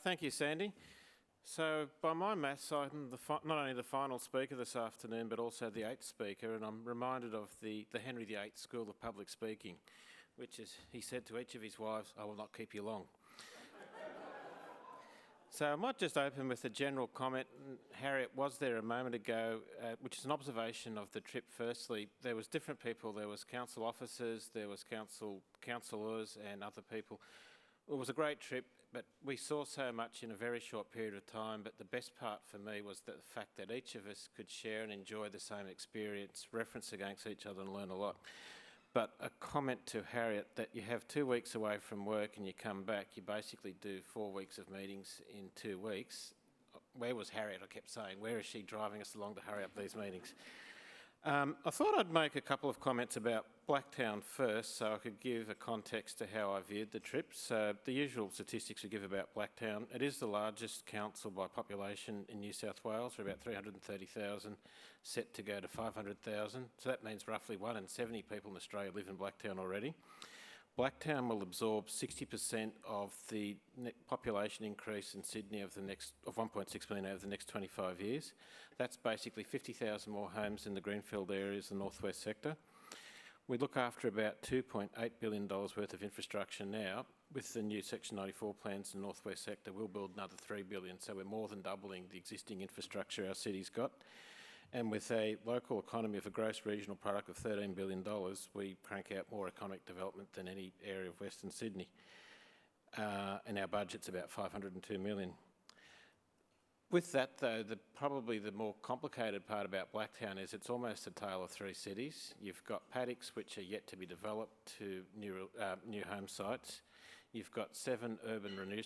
Thank you, Sandy. So, by my maths, I'm not only the final speaker this afternoon, but also the eighth speaker, and I'm reminded of the Henry VIII School of Public Speaking, which is, he said to each of his wives, "I will not keep you long." So I might just open with a general comment. Harriet was there a moment ago, which is an observation of the trip. Firstly, there was different people. There was council officers, there was councillors and other people. It was a great trip, but we saw so much in a very short period of time. But the best part for me was the fact that each of us could share and enjoy the same experience, reference against each other and learn a lot. But a comment to Harriet that you have 2 weeks away from work and you come back, you basically do 4 weeks of meetings in 2 weeks. Where was Harriet? I kept saying, where is she driving us along to hurry up these meetings? I thought I'd make a couple of comments about Blacktown first, so I could give a context to how I viewed the trip. So the usual statistics we give about Blacktown: it is the largest council by population in New South Wales. We're about 330,000, set to go to 500,000. So that means roughly 1 in 70 people in Australia live in Blacktown already. Blacktown will absorb 60% of the population increase in Sydney of 1.6 million over the next 25 years. That's basically 50,000 more homes in the greenfield areas in the northwest sector. We look after about $2.8 billion worth of infrastructure now. With the new Section 94 plans in the northwest sector, we'll build another $3 billion, so we're more than doubling the existing infrastructure our city's got. And with a local economy of a gross regional product of $13 billion, we crank out more economic development than any area of Western Sydney. And our budget's about $502 million. With that, though, probably the more complicated part about Blacktown is it's almost a tale of three cities. You've got paddocks which are yet to be developed to new home sites. You've got 7 urban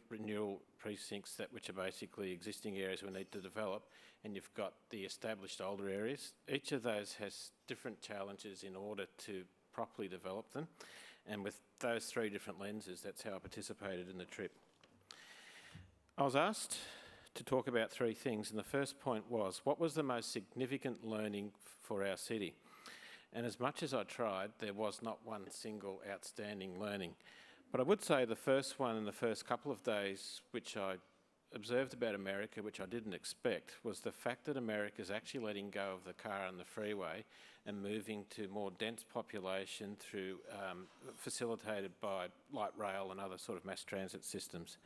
renewal precincts which are basically existing areas we need to develop, and you've got the established older areas. Each of those has different challenges in order to properly develop them, and with those 3 different lenses, that's how I participated in the trip. I was asked to talk about 3 things, and the first point was, what was the most significant learning for our city? And as much as I tried, there was not one single outstanding learning. But I would say the first one in the first couple of days, which I observed about America, which I didn't expect, was the fact that America is actually letting go of the car and the freeway and moving to more dense population through facilitated by light rail and other sort of mass transit systems.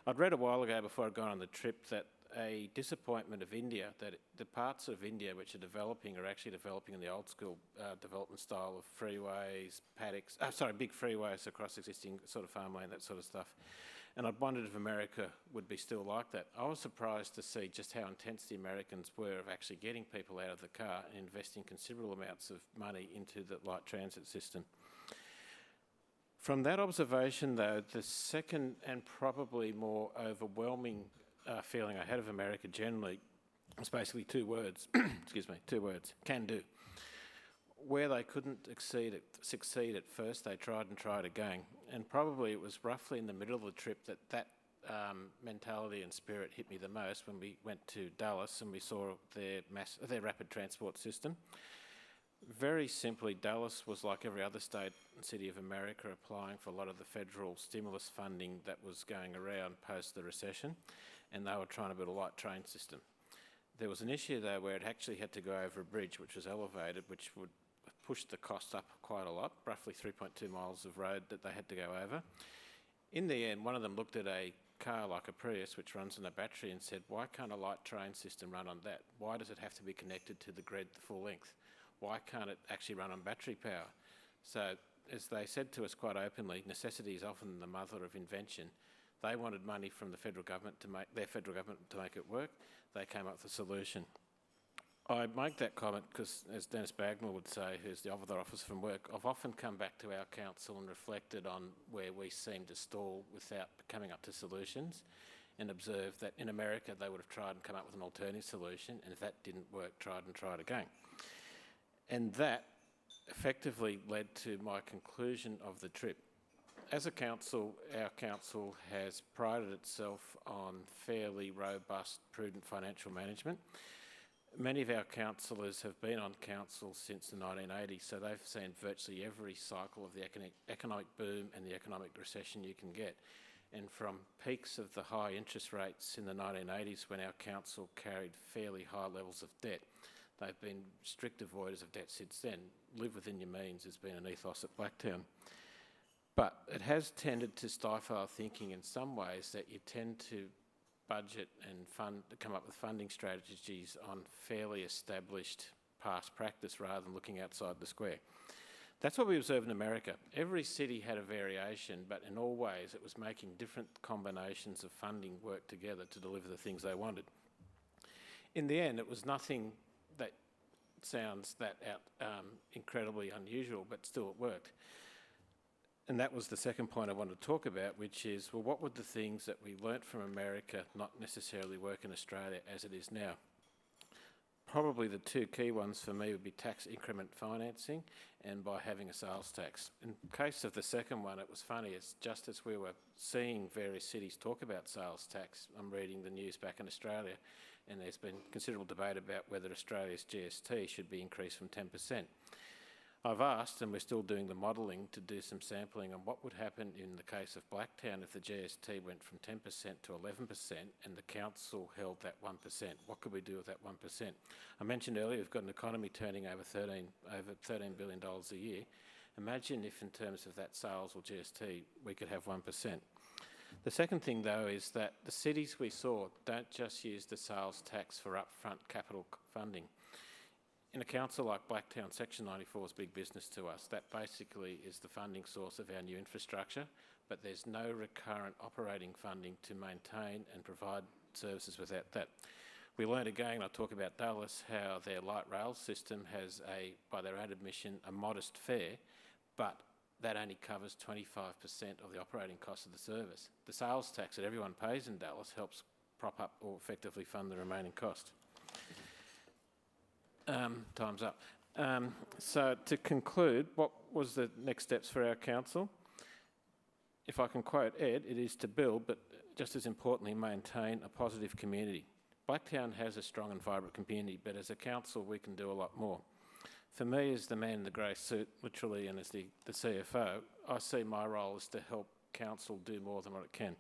I'd read a while ago before I'd gone on the trip that a disappointment of India, that the parts of India which are developing are actually developing in the old school development style of freeways, paddocks, big freeways across existing sort of farmland, that sort of stuff. And I'd wondered if America would be still like that. I was surprised to see just how intense the Americans were of actually getting people out of the car and investing considerable amounts of money into the light transit system. From that observation, though, the second and probably more overwhelming feeling I had of America generally was basically 2 words, excuse me, 2 words: can do. Where they couldn't succeed at first, they tried and tried again. And probably it was roughly in the middle of the trip that mentality and spirit hit me the most when we went to Dallas and we saw their rapid transport system. Very simply, Dallas was like every other state and city of America applying for a lot of the federal stimulus funding that was going around post the recession, and they were trying to build a light train system. There was an issue though where it actually had to go over a bridge which was elevated, which would push the cost up quite a lot, roughly 3.2 miles of road that they had to go over. In the end, one of them looked at a car like a Prius which runs on a battery and said, why can't a light train system run on that? Why does it have to be connected to the grid the full length? Why can't it actually run on battery power? So, as they said to us quite openly, necessity is often the mother of invention. They wanted money from the federal government to make it work. They came up with a solution. I make that comment because, as Dennis Bagnall would say, who's the other officer from work, I've often come back to our council and reflected on where we seem to stall without coming up to solutions, and observed that in America they would have tried and come up with an alternative solution, and if that didn't work, tried and tried again. And that effectively led to my conclusion of the trip. As a council, our council has prided itself on fairly robust, prudent financial management. Many of our councillors have been on council since the 1980s, so they've seen virtually every cycle of the economic boom and the economic recession you can get. And from peaks of the high interest rates in the 1980s when our council carried fairly high levels of debt, they've been strict avoiders of debt since then. Live within your means has been an ethos at Blacktown. But it has tended to stifle our thinking in some ways, that you tend to budget and come up with funding strategies on fairly established past practice rather than looking outside the square. That's what we observed in America. Every city had a variation, but in all ways it was making different combinations of funding work together to deliver the things they wanted. In the end, it was nothing that sounds that incredibly unusual, but still it worked. And that was the second point I wanted to talk about, which is, well, what would the things that we learnt from America not necessarily work in Australia as it is now? Probably the two key ones for me would be tax increment financing and by having a sales tax. In case of the second one, it was funny, it's just as we were seeing various cities talk about sales tax, I'm reading the news back in Australia, and there's been considerable debate about whether Australia's GST should be increased from 10%. I've asked, and we're still doing the modelling, to do some sampling on what would happen in the case of Blacktown if the GST went from 10% to 11% and the council held that 1%. What could we do with that 1%? I mentioned earlier we've got an economy turning over $13 billion a year. Imagine if in terms of that sales or GST we could have 1%. The second thing though is that the cities we saw don't just use the sales tax for upfront capital funding. In a council like Blacktown, Section 94 is big business to us. That basically is the funding source of our new infrastructure, but there's no recurrent operating funding to maintain and provide services without that. We learned again, I talk about Dulles, how their light rail system has by their own admission, a modest fare, but that only covers 25% of the operating cost of the service. The sales tax that everyone pays in Dulles helps prop up or effectively fund the remaining cost. Time's up. So to conclude, what was the next steps for our council? If I can quote Ed, it is to build, but just as importantly, maintain a positive community. Blacktown has a strong and vibrant community, but as a council, we can do a lot more. For me, as the man in the grey suit, literally, and as the CFO, I see my role as to help council do more than what it can.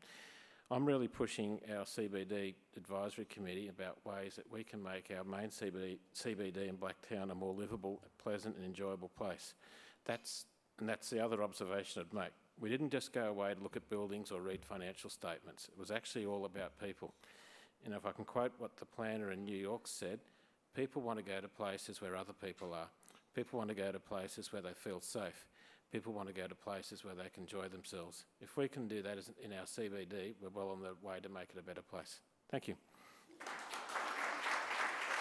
I'm really pushing our CBD advisory committee about ways that we can make our main CBD in Blacktown a more livable, pleasant and enjoyable place. That's the other observation I'd make. We didn't just go away to look at buildings or read financial statements. It was actually all about people. And if I can quote what the planner in New York said, people want to go to places where other people are. People want to go to places where they feel safe. People want to go to places where they can enjoy themselves. If we can do that in our CBD, we're well on the way to make it a better place. Thank you.